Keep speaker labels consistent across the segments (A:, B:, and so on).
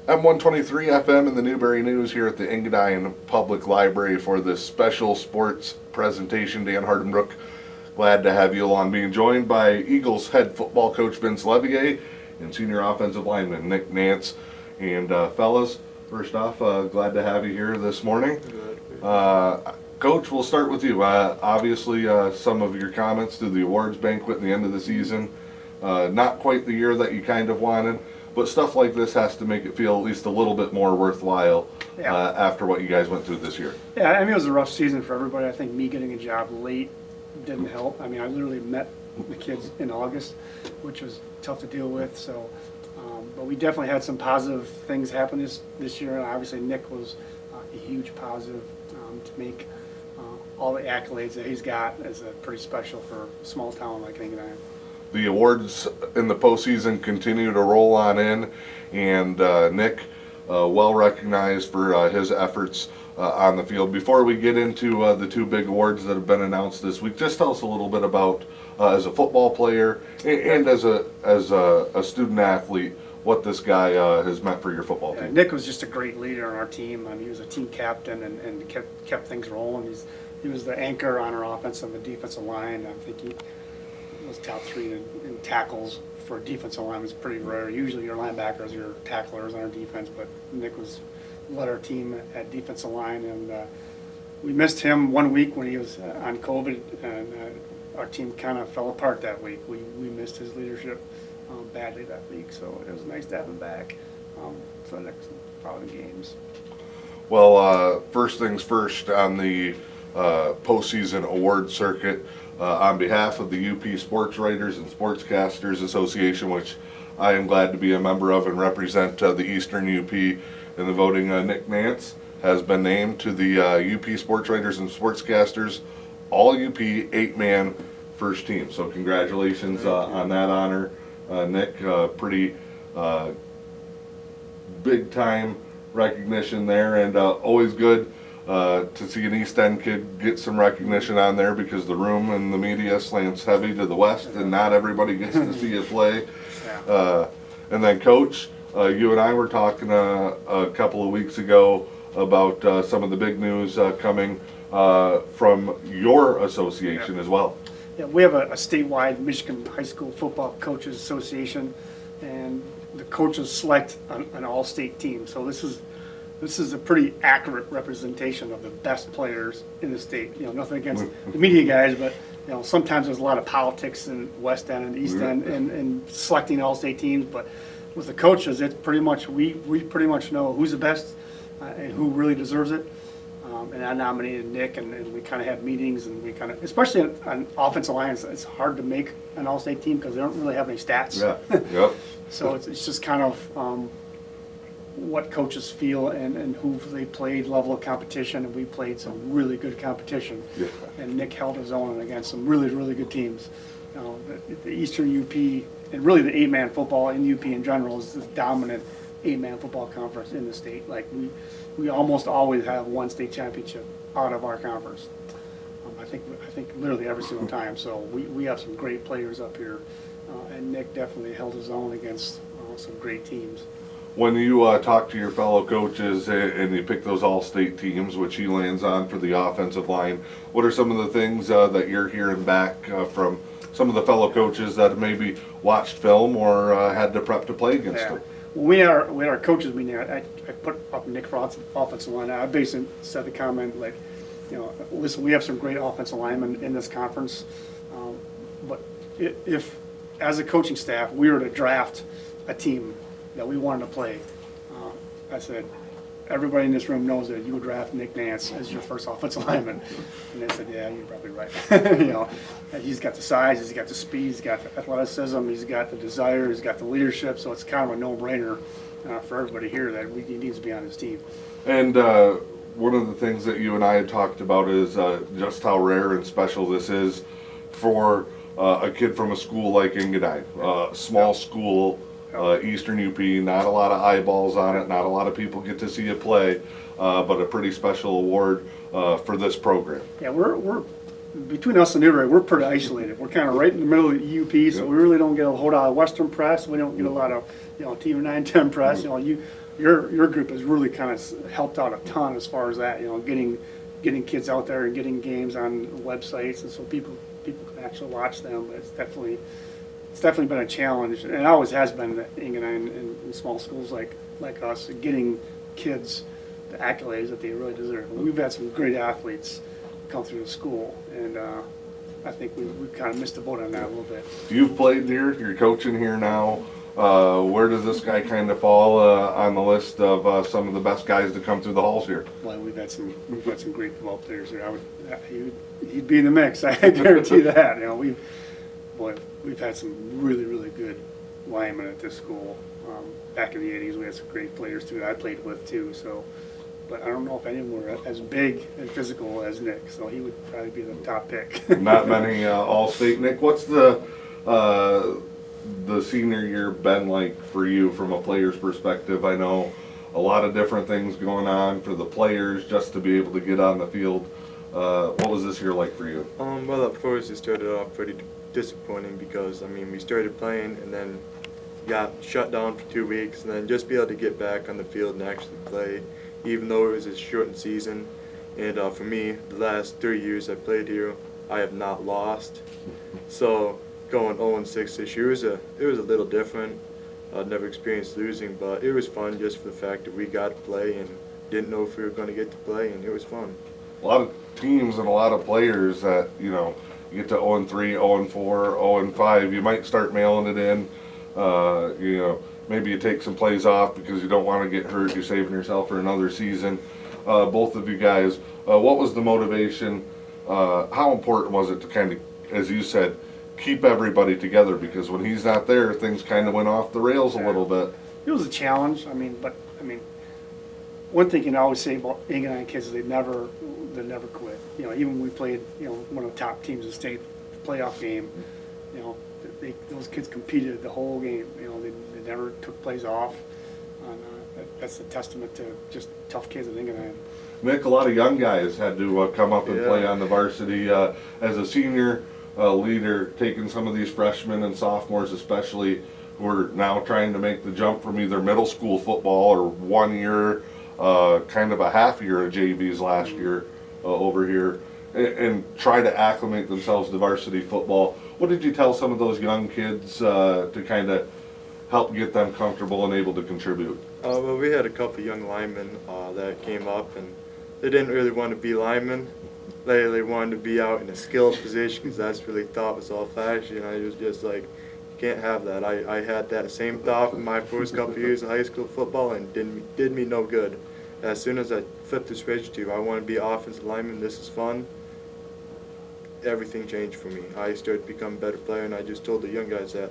A: M123fm and The Newberry News here at the Engadine Public Library for this special sports presentation. Dan Hardenbrook, glad to have you along, being joined by Eagles head football coach Vince Leveille and senior offensive lineman Nick Nance. And fellas, first off, glad to have you here this morning. Coach, we'll start with you. Obviously, some of your comments to the awards banquet at the end of the season, not quite the year that you kind of wanted. But stuff like this has to make it feel at least a little bit more worthwhile after what you guys went through this year.
B: Yeah, I mean, it was a rough season for everybody. I think me getting a job late didn't help. I mean, I literally met the kids in August, which was tough to deal with. So, but we definitely had some positive things happen this year. And obviously, Nick was a huge positive to make all the accolades that he's got as pretty special for a small town like Engadine.
A: The awards in the postseason continue to roll on in, and Nick, well recognized for his efforts on the field. Before we get into the two big awards that have been announced this week, just tell us a little bit about, as a football player and as a student athlete, what this guy has meant for your football team.
B: Nick was just a great leader on our team. I mean, he was a team captain and kept things rolling. He was the anchor on our offensive and defensive line. I think he was top 3 in tackles for defensive line. Was pretty rare. Usually your linebackers, your tacklers on our defense, but Nick led our team at defensive line, and we missed him 1 week when he was on COVID, and our team kind of fell apart that week. We missed his leadership badly that week, so it was nice to have him back for the next following games.
A: Well, first things first on the postseason award circuit. On behalf of the UP Sports Writers and Sportscasters Association, which I am glad to be a member of and represent the Eastern UP in the voting, Nick Nance has been named to the UP Sports Writers and Sportscasters All UP 8-man first team. So congratulations on that honor, Nick. Pretty big time recognition there, and always good to see an East End kid get some recognition on there, because the room and the media slants heavy to the west and not everybody gets to see it play. And then Coach, you and I were talking a couple of weeks ago about some of the big news coming from your association as well.
B: Yeah, we have a statewide Michigan High School Football Coaches Association, and the coaches select an all-state team. So this is a pretty accurate representation of the best players in the state. You know, nothing against the media guys, but you know, sometimes there's a lot of politics in West End and East End in selecting all-state teams. But with the coaches, it's pretty much we pretty much know who's the best and who really deserves it. And I nominated Nick, and we kind of had meetings, and we kind of, especially on offensive lines, it's hard to make an all-state team because they don't really have any stats.
A: Yeah. Yep.
B: So it's just kind of what coaches feel and who they played, level of competition, and we played some really good competition.
A: Yeah.
B: And Nick held his own against some really, really good teams. You know, the Eastern UP, and really the 8-man football in UP in general, is the dominant 8-man football conference in the state. Like we almost always have one state championship out of our conference. I think literally every single time. So we have some great players up here, and Nick definitely held his own against some great teams.
A: When you talk to your fellow coaches and you pick those all-state teams, which he lands on for the offensive line, what are some of the things that you're hearing back from some of the fellow coaches that maybe watched film or had to prep to play against them?
B: When we had our coaches meeting, I put up Nick for offensive line. I basically said the comment like, you know, listen, we have some great offensive linemen in this conference, but if as a coaching staff we were to draft a team that we wanted to play, I said, everybody in this room knows that you would draft Nick Nance as your first offensive lineman. And they said, yeah, you're probably right. You know, and he's got the size, he's got the speed, he's got the athleticism, he's got the desire, he's got the leadership, so it's kind of a no-brainer for everybody here that he needs to be on his team.
A: And one of the things that you and I had talked about is just how rare and special this is for a kid from a school like Engadine, small school, Eastern UP, not a lot of eyeballs on it, not a lot of people get to see it play, but a pretty special award for this program.
B: Yeah, we're between us and Newberry, we're pretty isolated. We're kind of right in the middle of the UP, so we really don't get a whole lot of Western press. We don't get a lot of, you know, Team 9-10 press. You know, your group has really kind of helped out a ton as far as that, getting kids out there and getting games on websites, and so people can actually watch them. But it's definitely been a challenge, and it always has been at Engadine and in small schools like us, getting kids the accolades that they really deserve. We've had some great athletes come through the school, and I think we've kind of missed the boat on that a little bit.
A: You've played here, you're coaching here now. Where does this guy kind of fall on the list of some of the best guys to come through the halls here?
B: Well, we've had some great football players here. He'd be in the mix. I guarantee that. We've had some really good linemen at this school. Back in the '80s, we had some great players too. That I played with too. So, but I don't know if any of them were as big and physical as Nick. So he would probably be the top pick.
A: Not many all-state. Nick, what's the senior year been like for you from a player's perspective? I know a lot of different things going on for the players just to be able to get on the field. What was this year like for you?
C: Well, at first it started off pretty disappointing because, we started playing and then got shut down for 2 weeks, and then just be able to get back on the field and actually play, even though it was a shortened season. And for me, the last 3 years I played here, I have not lost. So going 0-6 this year, it was a little different. I'd never experienced losing, but it was fun just for the fact that we got to play and didn't know if we were going to get to play, and it was fun.
A: A lot of teams and a lot of players that, you get to 0-3, 0-4, 0-5, you might start mailing it in. Maybe you take some plays off because you don't want to get hurt. You're saving yourself for another season. Both of you guys, what was the motivation? How important was it to kind of, as you said, keep everybody together? Because when he's not there, things kind of went off the rails a little bit.
B: It was a challenge. One thing you can always say about Engadine kids is they never quit. Even when we played, one of the top teams in the state playoff game, those kids competed the whole game. They never took plays off. That's a testament to just tough kids at Engadine.
A: Nick, a lot of young guys had to come up and play on the varsity. As a senior leader, taking some of these freshmen and sophomores especially, who are now trying to make the jump from either middle school football or 1 year, kind of a half year of JVs last year over here, and try to acclimate themselves to varsity football. What did you tell some of those young kids to kind of help get them comfortable and able to contribute?
C: Well, we had a couple young linemen that came up, and they didn't really want to be linemen. They wanted to be out in a skilled position because that's what they thought was all flashy. And I was just like, you can't have that. I had that same thought in my first couple years of high school football, and did me no good. As soon as I flipped the switch to I want to be offensive lineman, this is fun, everything changed for me. I started to become a better player, and I just told the young guys that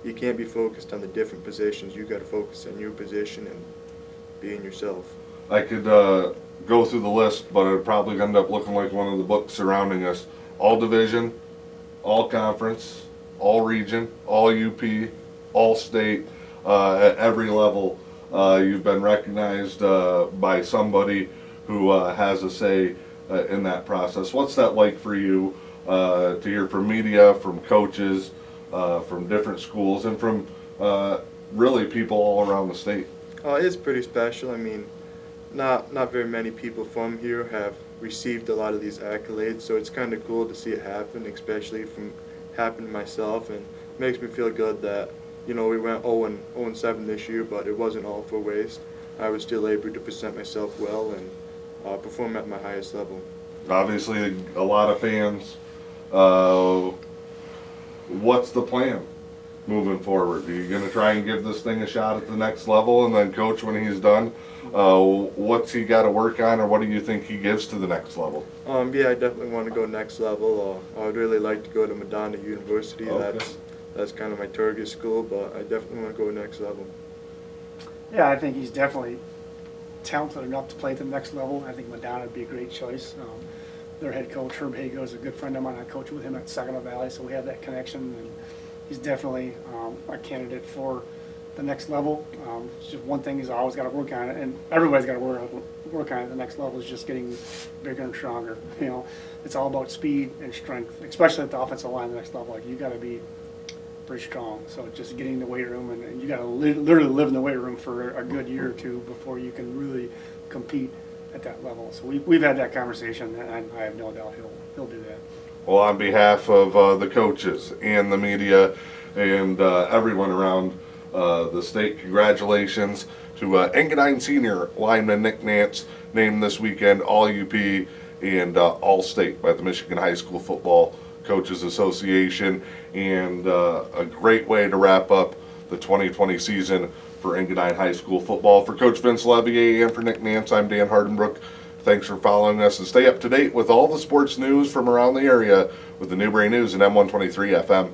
C: you can't be focused on the different positions. You got to focus on your position and being yourself.
A: I could go through the list, but it'd probably end up looking like one of the books surrounding us. All division, all conference, all region, all UP, all state, at every level. You've been recognized by somebody who has a say in that process. What's that like for you to hear from media, from coaches, from different schools, and from really people all around the state?
C: It's pretty special. Not very many people from here have received a lot of these accolades, so it's kind of cool to see it happen, especially from happening to myself, and it makes me feel good that we went 0-7 this year, but it wasn't all for waste. I was still able to present myself well and perform at my highest level.
A: Obviously, a lot of fans. What's the plan moving forward? Are you going to try and give this thing a shot at the next level, and then coach when he's done? What's he got to work on, or what do you think he gives to the next level?
C: I definitely want to go next level. I would really like to go to Madonna University.
A: Okay.
C: That's kind of my target school, but I definitely want to go next level.
B: Yeah, I think he's definitely talented enough to play at the next level. I think Madonna would be a great choice. Their head coach, Herb Hago, is a good friend of mine. I coached with him at Saginaw Valley, so we have that connection. And he's definitely a candidate for the next level. It's just one thing he's always got to work on it, and everybody's got to work on it. The next level is just getting bigger and stronger. It's all about speed and strength, especially at the offensive line. The next level, like you got to be pretty strong. So just getting in the weight room, and you got to literally live in the weight room for a good year or two before you can really compete at that level. So we've had that conversation, and I have no doubt he'll do that.
A: Well, on behalf of the coaches and the media and everyone around the state, congratulations to Engadine senior lineman Nick Nance, named this weekend All-UP and All-State by the Michigan High School Football Coaches Association, and a great way to wrap up the 2020 season for Engadine High School football. For Coach Vince Leveille and for Nick Nance, I'm Dan Hardenbrook. Thanks for following us, and stay up to date with all the sports news from around the area with the Newberry News and M123 FM.